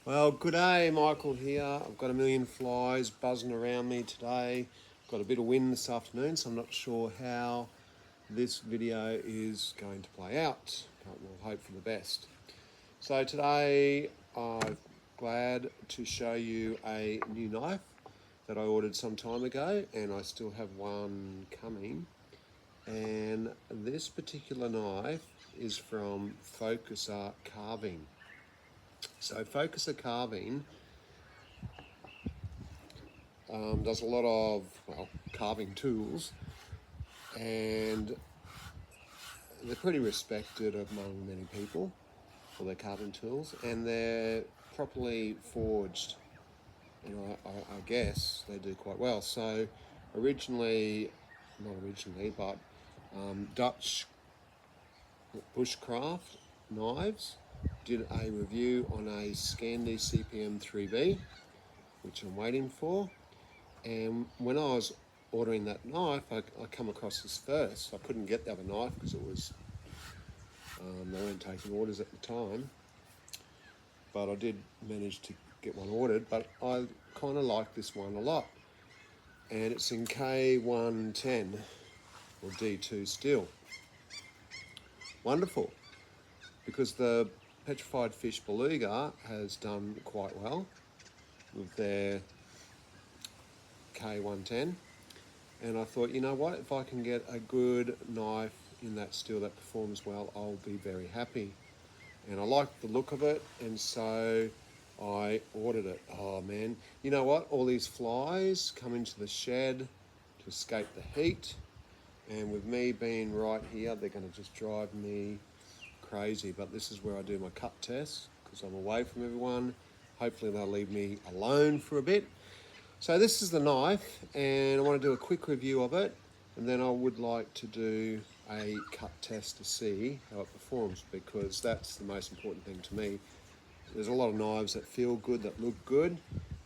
Well, good day, Michael here. I've got a million flies buzzing around me today. Got a bit of wind this afternoon, so I'm not sure how this video is going to play out, but we'll hope for the best. So today I'm glad to show you a new knife that I ordered some time ago, and I still have one coming. And this particular knife is from Focuser Carving. So Focuser Carving does a lot of, carving tools, and they're pretty respected among many people for their carving tools, and they're properly forged, and I guess they do quite well. So not originally, but Dutch bushcraft knives did a review on a Scandi CPM 3B, which I'm waiting for. And when I was ordering that knife, I come across this first. I couldn't get the other knife because it was they weren't taking orders at the time. But I did manage to get one ordered. But I kind of like this one a lot, and it's in k110 or D2 steel. Wonderful, because the petrified fish beluga has done quite well with their k110, and I thought, you know what, if I can get a good knife in that steel that performs well, I'll be very happy. And I liked the look of it, and so I ordered it. Oh man, you know what, all these flies come into the shed to escape the heat, and with me being right here, they're going to just drive me crazy. But this is where I do my cut test, because I'm away from everyone. Hopefully they'll leave me alone for a bit. So this is the knife, and I want to do a quick review of it, and then I would like to do a cut test to see how it performs, because that's the most important thing to me. There's a lot of knives that feel good, that look good,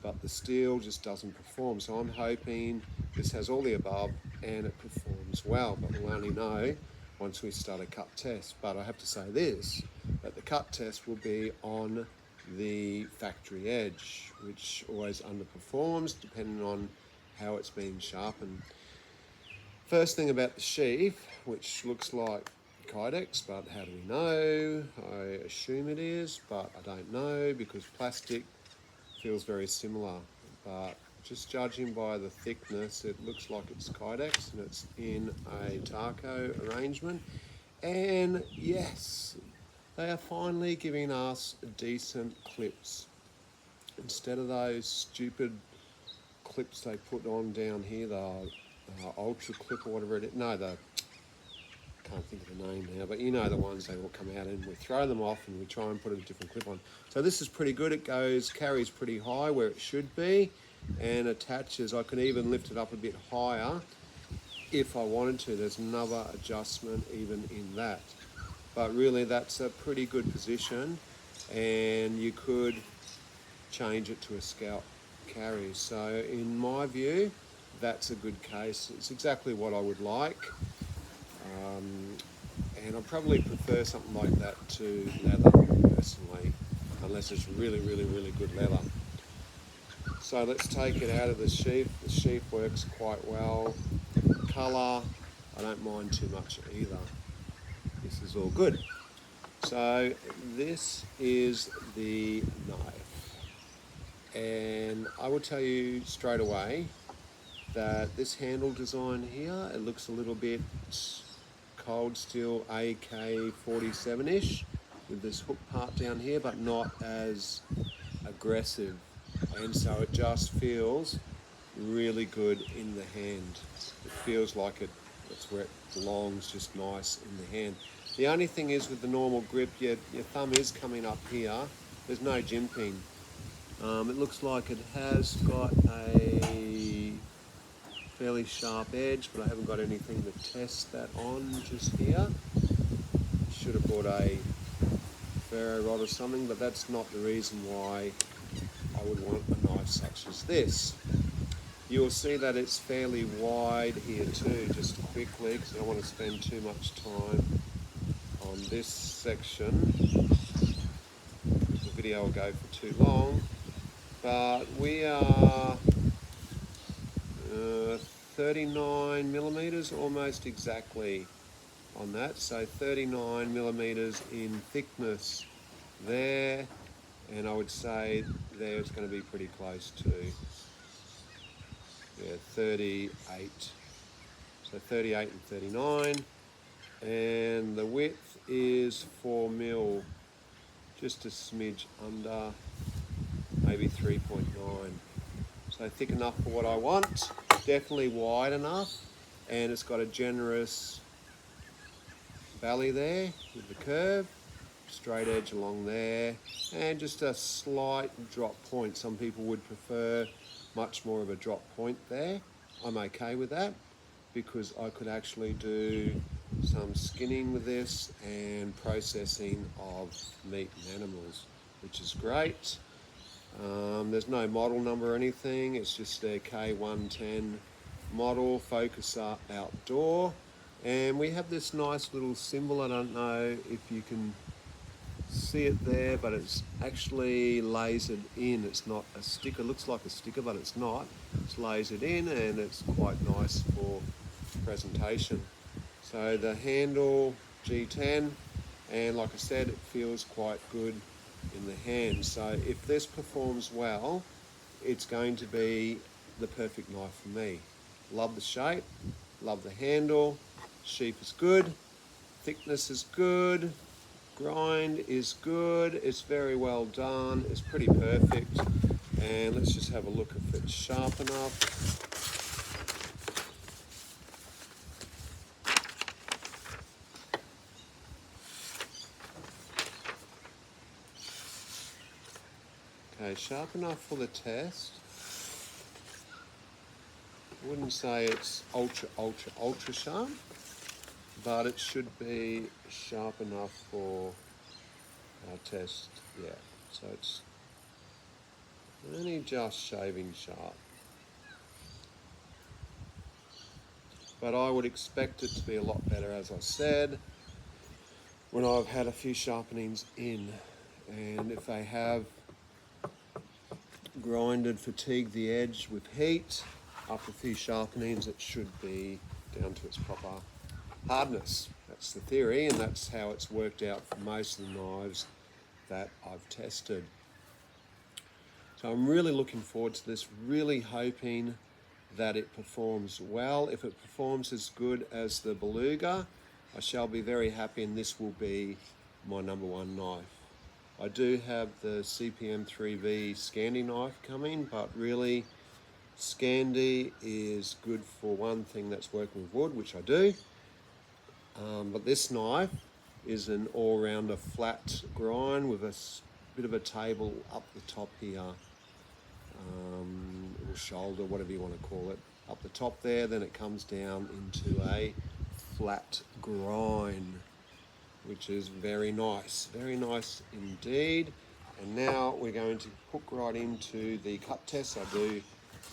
but the steel just doesn't perform. So I'm hoping this has all the above and it performs well, but we'll only know once we start a cut test. But I have to say this, that the cut test will be on the factory edge, which always underperforms depending on how it's been sharpened. First thing about the sheath, which looks like Kydex, but how do we know? I assume it is, but I don't know, because plastic feels very similar. But just judging by the thickness, it looks like it's Kydex, and it's in a taco arrangement. And yes, they are finally giving us decent clips instead of those stupid clips they put on down here, the ultra clip or whatever it is. No, can't think of the name now, but you know the ones they will come out and we throw them off and we try and put a different clip on. So this is pretty good. It carries pretty high where it should be, and attaches. I can even lift it up a bit higher if I wanted to. There's another adjustment even in that. But really that's a pretty good position, and you could change it to a scalp carry. So in my view, that's a good case. It's exactly what I would like. And I probably prefer something like that to leather personally, unless it's really, really, really good leather. So let's take it out of the sheath. The sheath works quite well. Colour, I don't mind too much either. This is all good. So this is the knife, and I will tell you straight away that this handle design here, it looks a little bit cold steel AK-47-ish with this hook part down here, but not as aggressive, and so it just feels really good in the hand. It feels like that's where it belongs, just nice in the hand. The only thing is, with the normal grip, your thumb is coming up here. There's no jimping. It looks like it has got a fairly sharp edge, but I haven't got anything to test that on just here. Should have bought a ferro rod or something, but that's not the reason why I would want a knife such as this. You'll see that it's fairly wide here too, just quickly, because I don't want to spend too much time on this section. The video will go for too long, but we are 39 millimeters, almost exactly on that. So 39 millimeters in thickness there, and I would say there it's going to be pretty close to 38. So 38 and 39, and the width is 4 mil, just a smidge under, maybe 3.9. So thick enough for what I want, definitely wide enough, and it's got a generous valley there with the curve, straight edge along there, and just a slight drop point. Some people would prefer much more of a drop point there. I'm okay with that because I could actually do some skinning with this and processing of meat and animals, which is great. There's no model number or anything, it's just their K110 model, Focuser Outdoor. And we have this nice little symbol, I don't know if you can see it there, but it's actually lasered in. It's not a sticker, it looks like a sticker, but it's not. It's lasered in and it's quite nice for presentation. So the handle G10, and like I said, it feels quite good in the hand. So if this performs well, it's going to be the perfect knife for me. Love the shape, love the handle, sheath is good, thickness is good, grind is good, it's very well done, it's pretty perfect. And let's just have a look if it's sharp enough. Okay, sharp enough for the test. I wouldn't say it's ultra sharp, but it should be sharp enough for our test. Yeah, so it's only just shaving sharp. But I would expect it to be a lot better, as I said, when I've had a few sharpenings in. And if they have grinded, fatigued the edge with heat, after a few sharpenings, it should be down to its proper hardness. That's the theory, and that's how it's worked out for most of the knives that I've tested. So I'm really looking forward to this, really hoping that it performs well. If it performs as good as the Beluga, I shall be very happy, and this will be my number one knife. I do have the CPM 3V Scandi knife coming, but really Scandi is good for one thing, that's working with wood, which I do. But this knife is an all-rounder flat grind with a bit of a table up the top here, or shoulder, whatever you want to call it, up the top there. Then it comes down into a flat grind, which is very nice indeed. And now we're going to hook right into the cut test. I do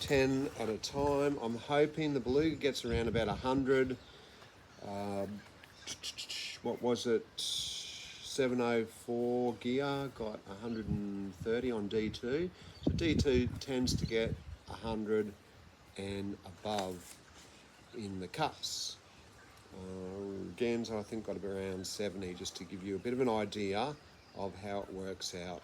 10 at a time. I'm hoping the Beluga gets around about 100. What was it? 704 gear, got 130 on D2. So D2 tends to get 100 and above in the cuts. Ganzo I think got around 70, just to give you a bit of an idea of how it works out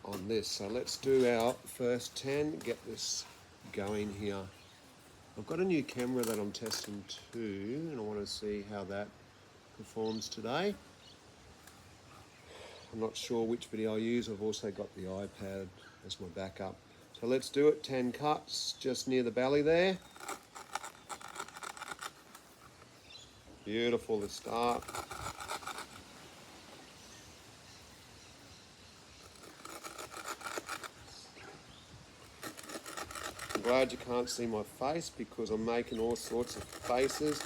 on this. So let's do our first 10, get this going here. I've got a new camera that I'm testing too, and I want to see how that performs today. I'm not sure which video I'll use. I've also got the iPad as my backup. So let's do it, 10 cuts just near the belly there. Beautiful to start. I'm glad you can't see my face because I'm making all sorts of faces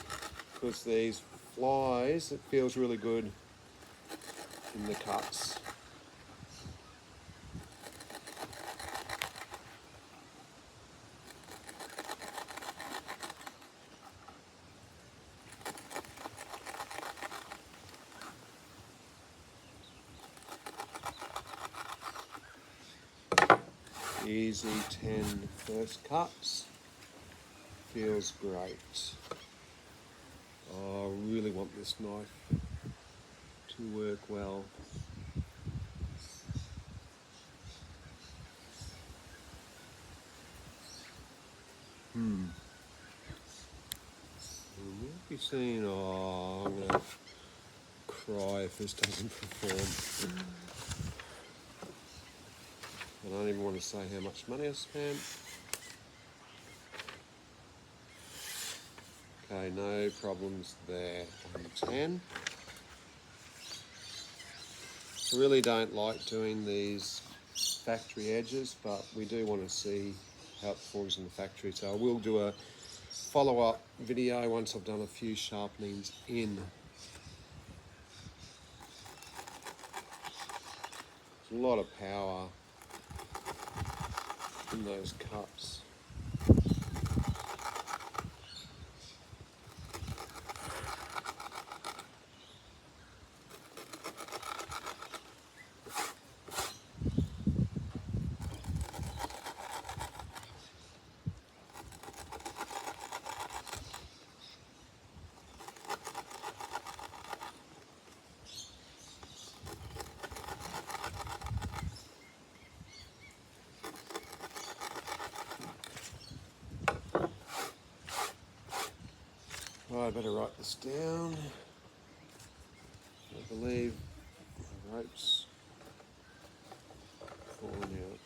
because these flies, it feels really good in the cuts. easy 10 first cuts. Feels great. Oh, I really want this knife to work well. You might be saying, oh, I'm going to cry if this doesn't perform. I don't even want to say how much money I spent. Okay, no problems there on 10. I really don't like doing these factory edges, but we do want to see how it performs in the factory. So I will do a follow-up video once I've done a few sharpenings in. There's a lot of power in those cuts. Right, I better write this down. I believe the ropes falling out.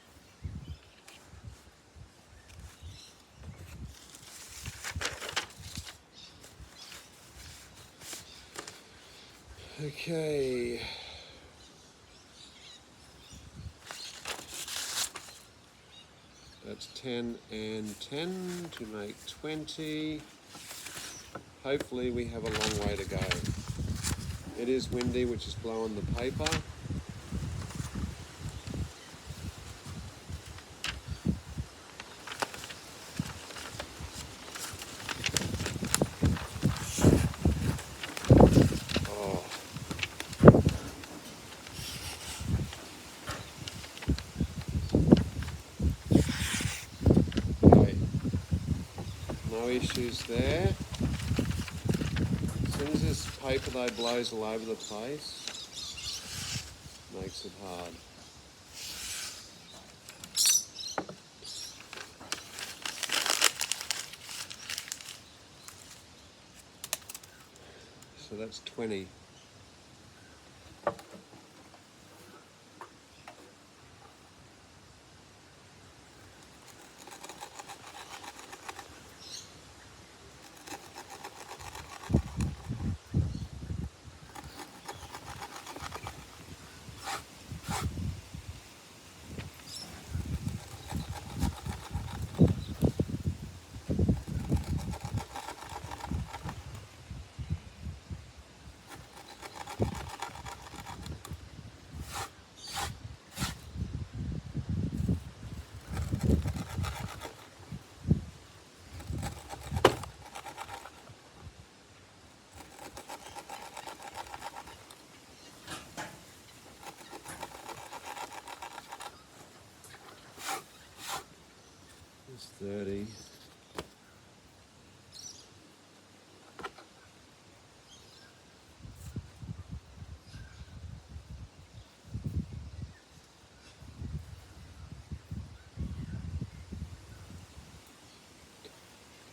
Okay. That's 10 and 10 to make 20. Hopefully we have a long way to go. It is windy, which is blowing the paper. Oh. Okay. No issues there. As soon as this paper though blows all over the place, makes it hard. So that's 20. It's 30.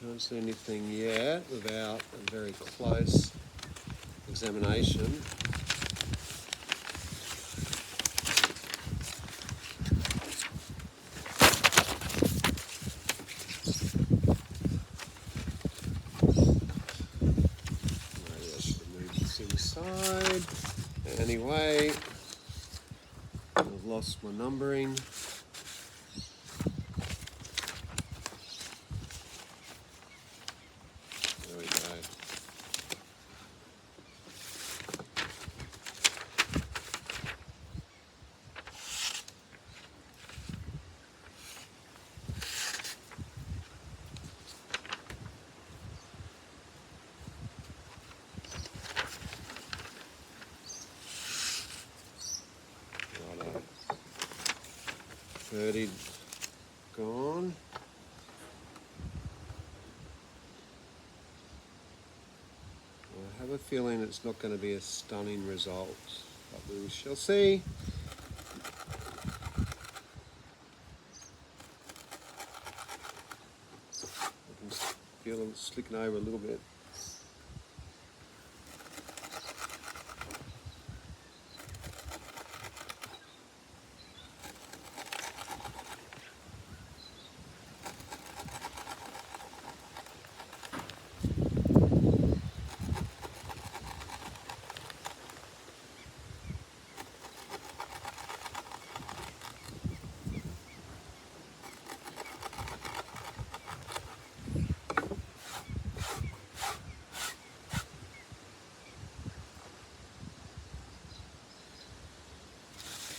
Can't see anything yet without a very close examination. Maybe I should move this inside. Anyway, I've lost my numbering. There we go. Righto. 30. on. I have a feeling it's not going to be a stunning result, but we shall see. I can feel it slicking over a little bit.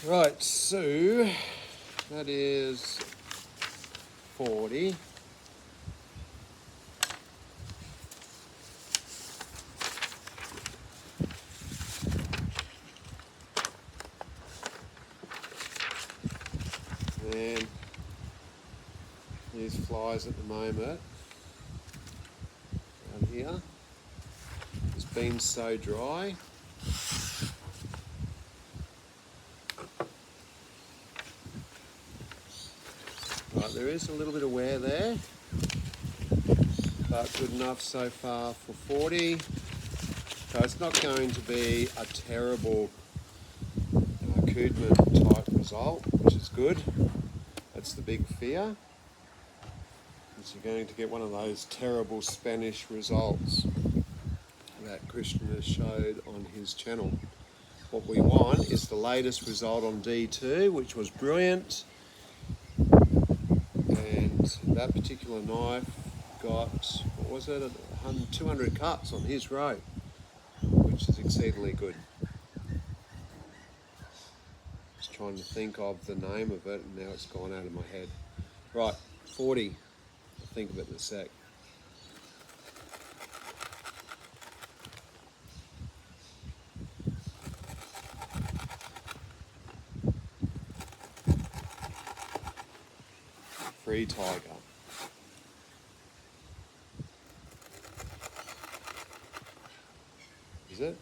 Right, so that is 40. And these flies at the moment down here. It's been so dry. Right, there is a little bit of wear there, but good enough so far for 40. So it's not going to be a terrible Koodman type result, which is good. That's the big fear. Is you're going to get one of those terrible Spanish results that Christian has showed on his channel. What we want is the latest result on D2, which was brilliant. And that particular knife got, what was it, 200 cuts on his rope, which is exceedingly good. Just trying to think of the name of it, and now it's gone out of my head. Right, 40. I'll think of it in a sec. Free tiger. Is it?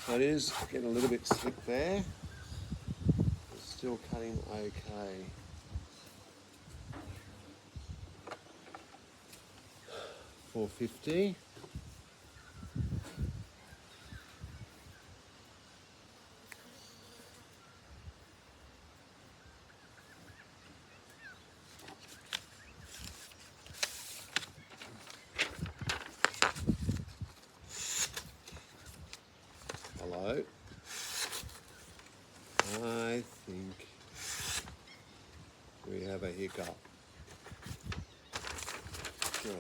So it is getting a little bit slick there. It's still cutting okay. $4.50. Hello. I think we have a hiccup. Right.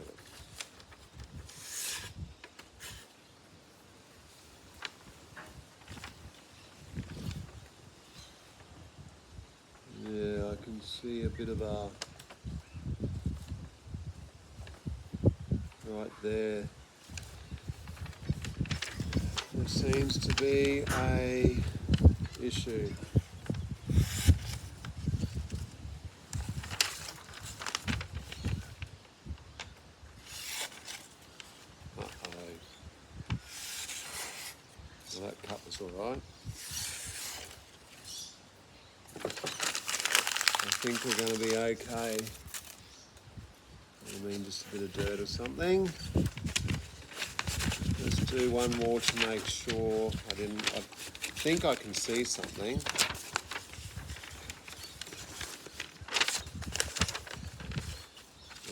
Yeah, I can see a bit of a right there. There seems to be a issue. Well, that cut was all right. I think we're going to be okay. I mean, just a bit of dirt or something. Let's do one more to make sure I think I can see something.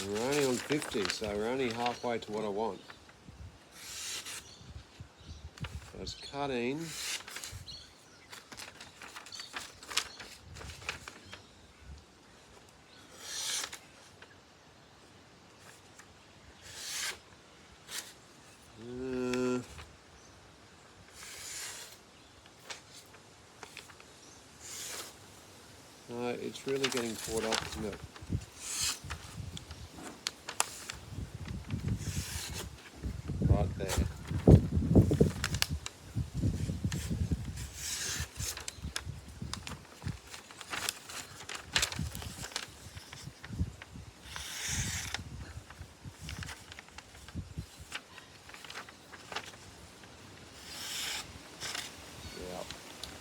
And we're only on 50, so we're only halfway to what I want. So it's cutting. It's really getting caught up, isn't it? Right there.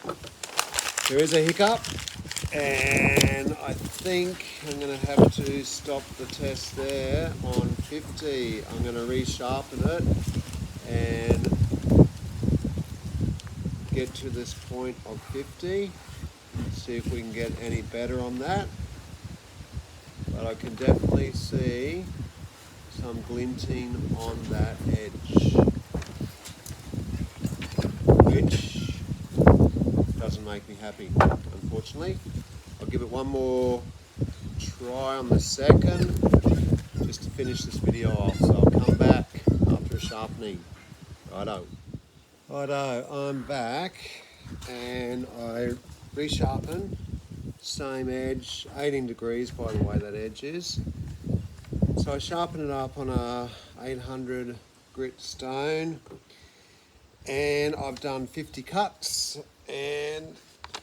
Yeah. There is a hiccup, and I think I'm going to have to stop the test there on 50. I'm going to resharpen it and get to this point of 50, see if we can get any better on that. But I can definitely see some glinting on that edge, which doesn't make me happy, unfortunately. I'll give it one more try on the second, just to finish this video off. So I'll come back after a sharpening. Righto. Righto, I'm back, and I resharpen. Same edge, 18 degrees by the way that edge is. So I sharpen it up on a 800 grit stone, and I've done 50 cuts, and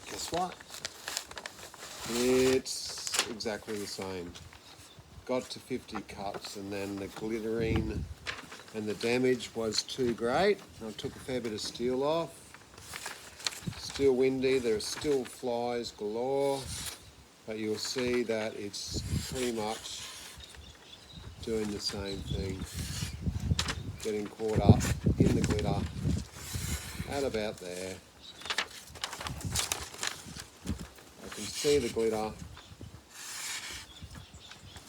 guess what? It's exactly the same. Got to 50 cuts, and then the glittering and the damage was too great. I took a fair bit of steel off. Still windy, there's still flies galore, but you'll see that it's pretty much doing the same thing, getting caught up in the glitter at about there. I can see the glitter.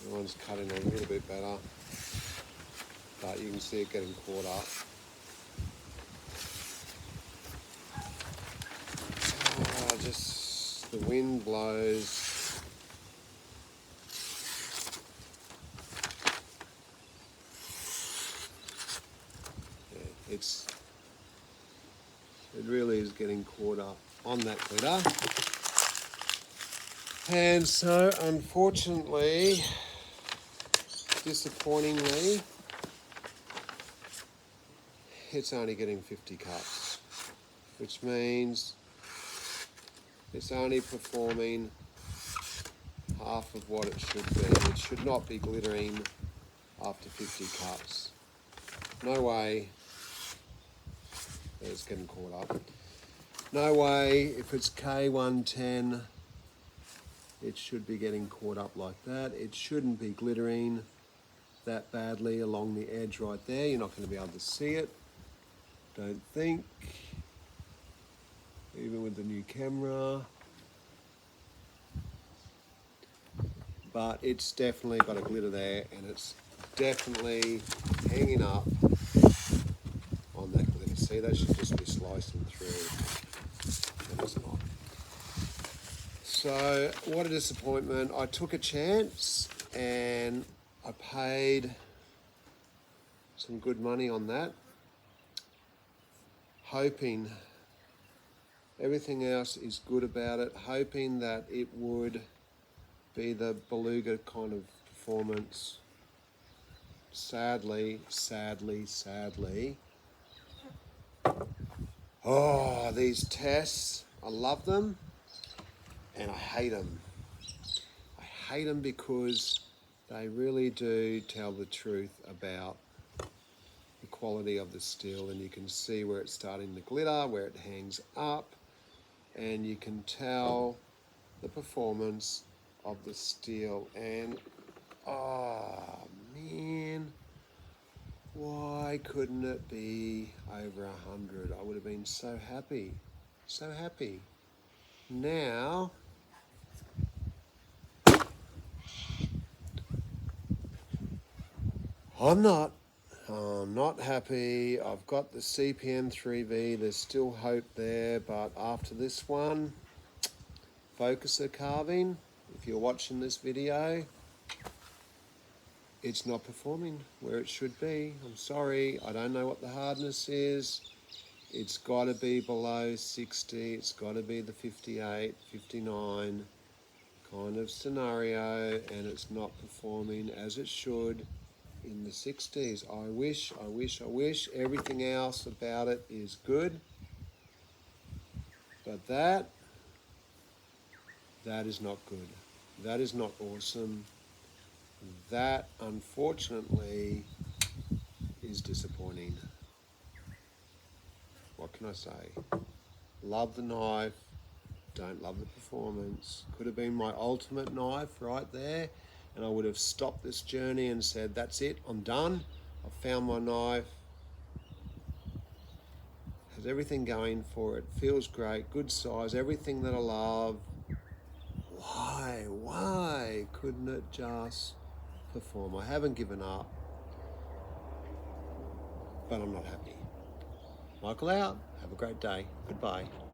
The one's cutting a little bit better, but you can see it getting caught up. Just the wind blows. Yeah, it really is getting caught up on that glitter. And so, unfortunately, disappointingly, it's only getting 50 cuts, which means it's only performing half of what it should be. It should not be glittering after 50 cuts. No way that it's getting caught up. No way, if it's K110, it should be getting caught up like that. It shouldn't be glittering that badly along the edge right there. You're not going to be able to see it, don't think, even with the new camera. But it's definitely got a glitter there, and it's definitely hanging up on that glitter. See, that should just be slicing through. It was not. So, what a disappointment. I took a chance, and I paid some good money on that, hoping everything else is good about it, hoping that it would be the beluga kind of performance. Sadly, oh, these tests, I love them and I hate them. I hate them because they really do tell the truth about the quality of the steel, and you can see where it's starting to glitter, where it hangs up, and you can tell the performance of the steel. And oh man, why couldn't it be over 100? I would have been so happy, so happy. Now I'm not happy. I've got the CPM 3V, there's still hope there, but after this one, focuser carving, if you're watching this video, it's not performing where it should be. I'm sorry, I don't know what the hardness is. It's got to be below 60, it's got to be the 58, 59. kind of scenario, and it's not performing as it should in the 60s. I wish everything else about it is good, but that is not good. That is not awesome. That, unfortunately, is disappointing. What can I say? Love the knife, don't love the performance. Could have been my ultimate knife right there, and I would have stopped this journey and said, that's it, I'm done. I've found my knife. Has everything going for it, feels great, good size, everything that I love. Why couldn't it just perform? I haven't given up, but I'm not happy. Michael out. Have a great day. Goodbye.